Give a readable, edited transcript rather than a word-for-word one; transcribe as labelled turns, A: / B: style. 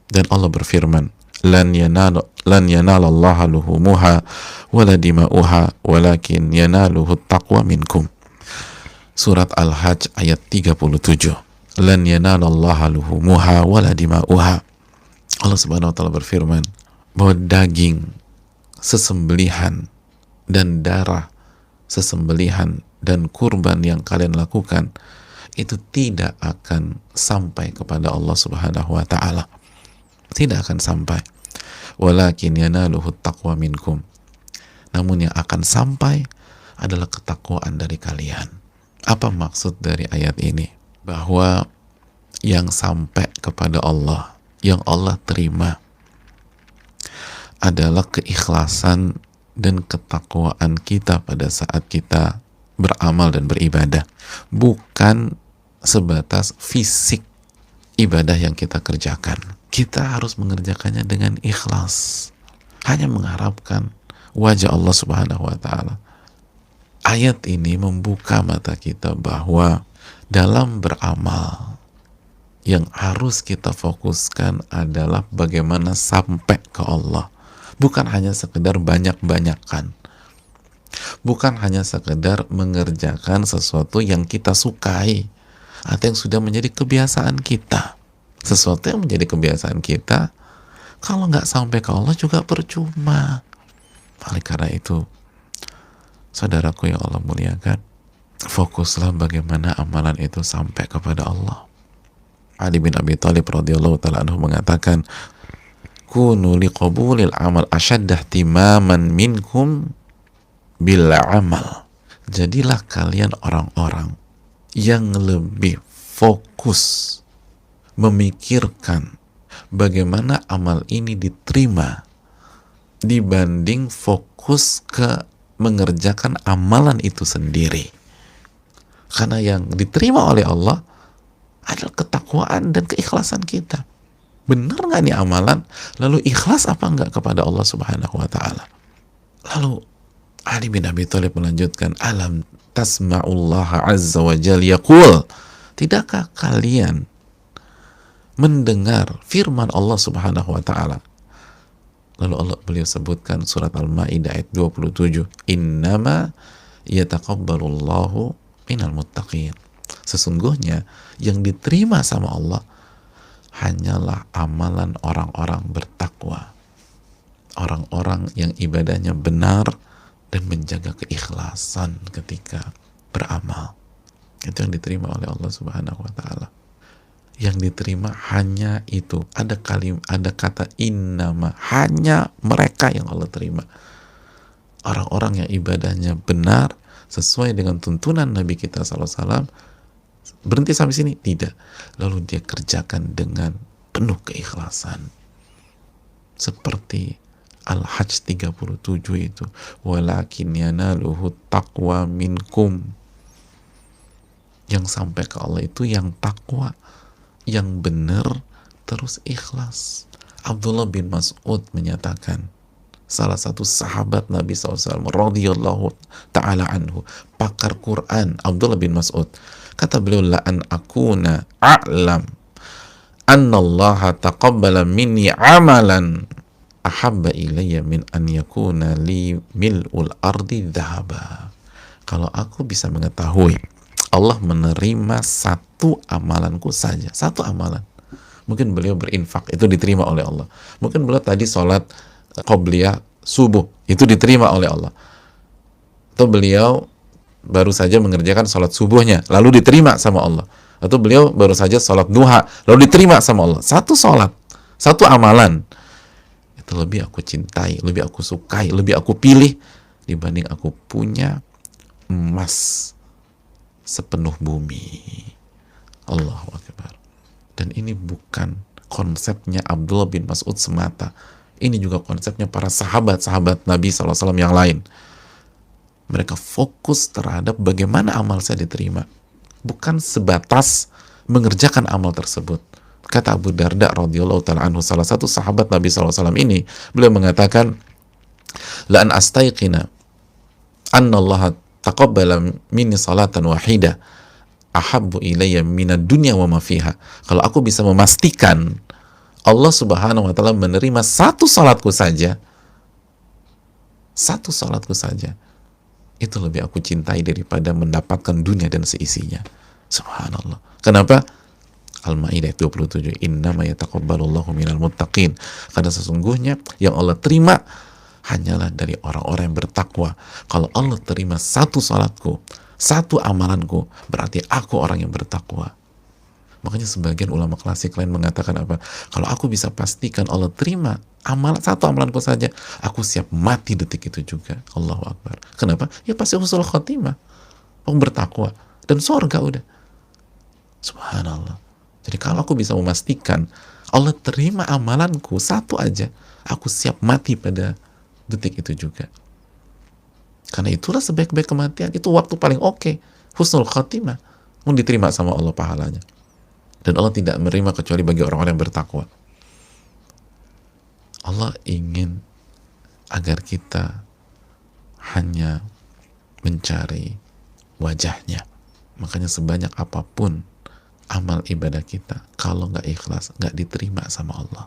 A: Dan Allah berfirman, lan yanalallaha luhumuha wala dima'uha walakin yanaluhu taqwa minkum. Surat Al-Hajj ayat 37. Lan yanalallaha luhumuha wala dima'uha. Allah Subhanahu wa taala berfirman bahwa daging sesembelihan dan darah sesembelihan dan kurban yang kalian lakukan itu tidak akan sampai kepada Allah Subhanahu wa taala. Tidak akan sampai. Walakin yanaluhu taqwa minkum. Namun yang akan sampai adalah ketakwaan dari kalian. Apa maksud dari ayat ini? Bahwa yang sampai kepada Allah, yang Allah terima adalah keikhlasan dan ketakwaan kita pada saat kita beramal dan beribadah, bukan sebatas fisik ibadah yang kita kerjakan. Kita harus mengerjakannya dengan ikhlas, hanya mengharapkan wajah Allah Subhanahu wa taala. Ayat ini membuka mata kita bahwa dalam beramal yang harus kita fokuskan adalah bagaimana sampai ke Allah. Bukan hanya sekedar banyak-banyakan. Bukan hanya sekedar mengerjakan sesuatu yang kita sukai atau yang sudah menjadi kebiasaan kita. Sesuatu yang menjadi kebiasaan kita, kalau nggak sampai ke Allah juga percuma. Oleh karena itu, saudaraku yang Allah muliakan, fokuslah bagaimana amalan itu sampai kepada Allah. Ali bin Abi Thalib radhiyallahu ta'ala anhu mengatakan, kunu liqabulil amal asyaddah timaman minkum bil amal. Jadilah kalian orang-orang yang lebih fokus memikirkan bagaimana amal ini diterima dibanding fokus ke mengerjakan amalan itu sendiri. Karena yang diterima oleh Allah adalah ketakwaan dan keikhlasan kita. Benar nggak nih amalan? Lalu ikhlas apa enggak kepada Allah Subhanahu wa taala? Lalu Ali bin Abi Thalib melanjutkan, alam tasma'ullaha azza wa jalla yaqul, tidakkah kalian mendengar firman Allah Subhanahu wa taala? Lalu beliau sebutkan surat Al-Maidah ayat 27, innama yataqabbalullahu minal muttaqin. Sesungguhnya yang diterima sama Allah hanyalah amalan orang-orang bertakwa, orang-orang yang ibadahnya benar dan menjaga keikhlasan ketika beramal. Itu yang diterima oleh Allah Subhanahu wa taala. Yang diterima hanya itu. Ada kata innama, hanya mereka yang Allah terima. Orang-orang yang ibadahnya benar sesuai dengan tuntunan Nabi kita SAW. Berhenti sampai sini? Tidak. Lalu dia kerjakan dengan penuh keikhlasan. Seperti Al-Hajj 37 itu, walakin yanaluhu taqwa minkum. Yang sampai ke Allah itu yang takwa, yang benar, terus ikhlas. Abdullah bin Mas'ud menyatakan, salah satu sahabat Nabi SAW radhiyallahu ta'ala anhu, pakar Quran, Abdullah bin Mas'ud, kata beliau, la an akuna a'lam annallaha taqabbala minni amalan ahabba ilayya min an yakuna li mil'ul ardi dhahaba. Kalau aku bisa mengetahui Allah menerima satu amalanku saja, satu amalan. Mungkin beliau berinfak, itu diterima oleh Allah. Mungkin beliau tadi sholat qobliyah subuh, itu diterima oleh Allah. Atau beliau baru saja mengerjakan sholat subuhnya, lalu diterima sama Allah. Atau beliau baru saja sholat duha, lalu diterima sama Allah. Satu sholat, satu amalan, itu lebih aku cintai, lebih aku sukai, lebih aku pilih dibanding aku punya emas sepenuh bumi. Allahu Akbar. Dan ini bukan konsepnya Abdullah bin Mas'ud semata. Ini juga konsepnya para sahabat-sahabat Nabi SAW yang lain. Mereka fokus terhadap bagaimana amal saya diterima, bukan sebatas mengerjakan amal tersebut. Kata Abu Darda radhiyallahu ta'ala anhu, salah satu sahabat Nabi SAW ini, beliau mengatakan, la an astayqina anna Allah taqabbala minni salatan wahida ahabbu ilayya minad dunya wa ma fiha. Kalau aku bisa memastikan Allah subhanahu wa ta'ala menerima satu salatku saja, satu salatku saja, itu lebih aku cintai daripada mendapatkan dunia dan seisinya. Subhanallah. Kenapa? Al-Maidah 27, innama yataqabbalullahu minal muttaqin, karena sesungguhnya yang Allah terima hanyalah dari orang-orang yang bertakwa. Kalau Allah terima satu salatku, satu amalanku, berarti aku orang yang bertakwa. Makanya sebagian ulama klasik lain mengatakan apa? Kalau aku bisa pastikan Allah terima satu amalanku saja, aku siap mati detik itu juga. Allahu Akbar. Kenapa? Ya pasti husnul khotimah, aku bertakwa dan surga udah. Subhanallah. Jadi kalau aku bisa memastikan Allah terima amalanku satu aja, aku siap mati pada detik itu juga. Karena itulah sebaik-baik kematian, itu waktu paling oke, husnul khatimah, mau diterima sama Allah pahalanya. Dan Allah tidak menerima kecuali bagi orang-orang yang bertakwa. Allah ingin agar kita hanya mencari wajahnya. Makanya sebanyak apapun amal ibadah kita, kalau nggak ikhlas, nggak diterima sama Allah.